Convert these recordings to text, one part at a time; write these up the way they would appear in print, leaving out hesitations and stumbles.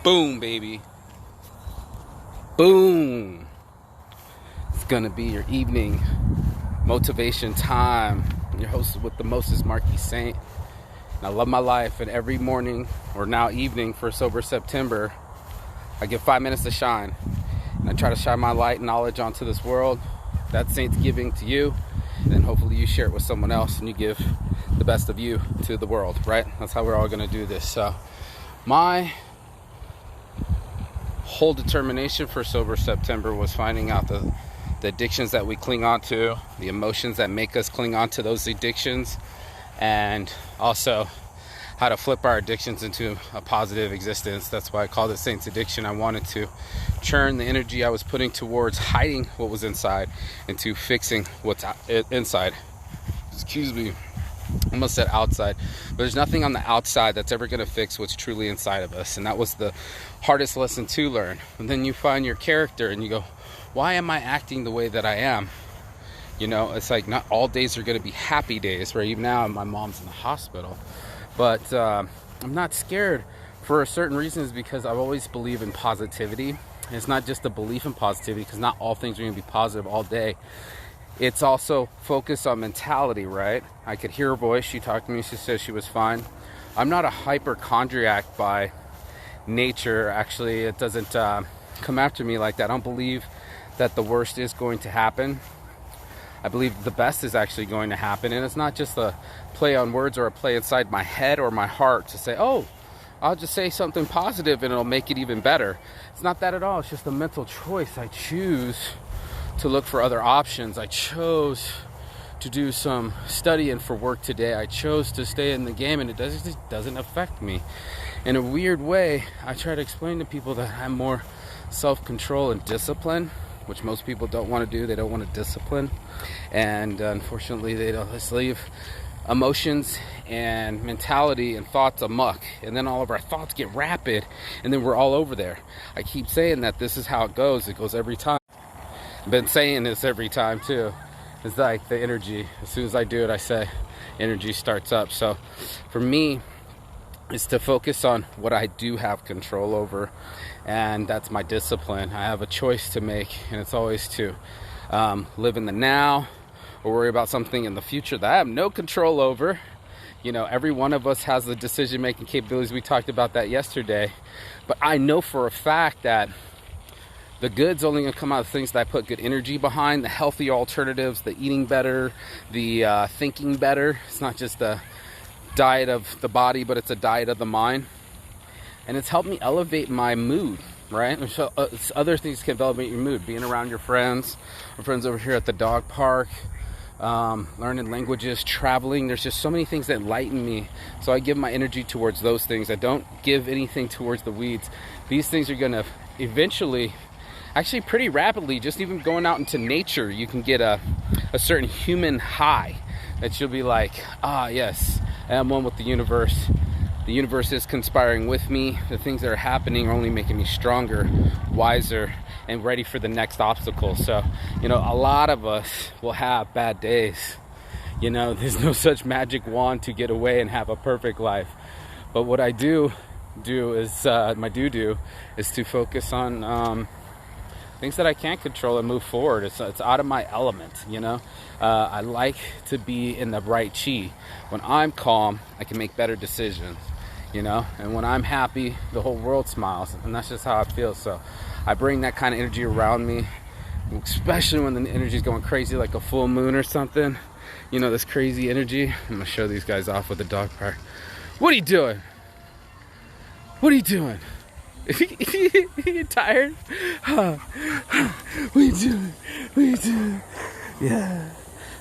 Boom, baby. Boom. It's gonna be your evening motivation time. Your host with the most is Marquis Saint. And I love my life, and every morning, or now evening for Sober September, I give 5 minutes to shine. And I try to shine my light and knowledge onto this world. That's Saint's giving to you. And then hopefully you share it with someone else and you give the best of you to the world, right? That's how we're all gonna do this. So my whole determination for Sober September was finding out the addictions that we cling on to, the emotions that make us cling on to those addictions, and also how to flip our addictions into a positive existence. That's why I called it Saint's Addiction. I wanted to churn the energy I was putting towards hiding what was inside into fixing what's inside. Excuse me. I almost said outside, but there's nothing on the outside that's ever going to fix what's truly inside of us. And that was the hardest lesson to learn. And then you find your character and you go, why am I acting the way that I am? You know, it's like not all days are going to be happy days, right? Even now my mom's in the hospital, but I'm not scared for a certain reason, is because I've always believed in positivity. And it's not just a belief in positivity, because not all things are going to be positive all day. It's also focused on mentality, right? I could hear her voice. She talked to me. She said she was fine. I'm not a hypochondriac by nature. Actually, it doesn't come after me like that. I don't believe that the worst is going to happen. I believe the best is actually going to happen. And it's not just a play on words or a play inside my head or my heart to say, oh, I'll just say something positive and it'll make it even better. It's not that at all. It's just a mental choice. I choose to look for other options. I chose to do some studying for work today. I chose to stay in the game, and it just doesn't affect me. In a weird way, I try to explain to people that I'm more self-control and discipline, which most people don't want to do. They don't want to discipline, and unfortunately they don't. Just leave emotions and mentality and thoughts amok, and then all of our thoughts get rapid, and then we're all over there. I keep saying that this is how it goes. It goes every time. I've been saying this every time too. It's like the energy. As soon as I do it, I say energy starts up. So for me, it's to focus on what I do have control over, and that's my discipline. I have a choice to make, and it's always to live in the now or worry about something in the future that I have no control over. You know, every one of us has the decision-making capabilities. We talked about that yesterday. But I know for a fact that the good's only going to come out of things that I put good energy behind, the healthy alternatives, the eating better, the thinking better. It's not just a diet of the body, but it's a diet of the mind. And it's helped me elevate my mood, right? So, other things can elevate your mood. Being around your friends, our friends over here at the dog park, learning languages, traveling. There's just so many things that enlighten me. So I give my energy towards those things. I don't give anything towards the weeds. These things are going to eventually, actually pretty rapidly, just even going out into nature, you can get a certain human high that you'll be like, ah, yes, I am one with the universe. The universe is conspiring with me. The things that are happening are only making me stronger, wiser, and ready for the next obstacle. So, you know, a lot of us will have bad days. You know, there's no such magic wand to get away and have a perfect life. But what I do is, my do is to focus on things that I can't control and move forward. It's out of my element, you know. I like to be in the right chi. When I'm calm, I can make better decisions, you know. And when I'm happy, the whole world smiles, and that's just how I feel. So I bring that kind of energy around me, especially when the energy is going crazy, like a full moon or something. You know, this crazy energy. I'm gonna show these guys off with the dog park. What are you doing? What are you doing? You tired? What are you doing? What are you doing? Yeah.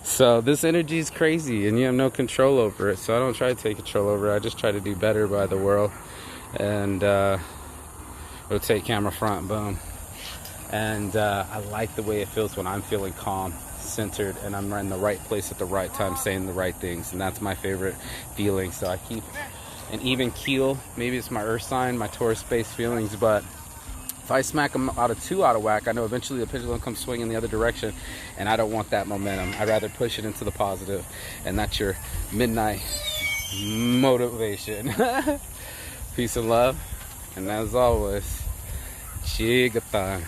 So this energy is crazy, and you have no control over it. So I don't try to take control over it. I just try to do better by the world. And rotate camera front, boom. And I like the way it feels when I'm feeling calm, centered, and I'm in the right place at the right time, saying the right things. And that's my favorite feeling. So I keep an even keel. Maybe it's my earth sign, my Taurus space feelings, but if I smack them out of whack, I know eventually the pendulum comes swinging the other direction, and I don't want that momentum. I'd rather push it into the positive, and that's your midnight motivation. Peace and love. And as always, chigatan.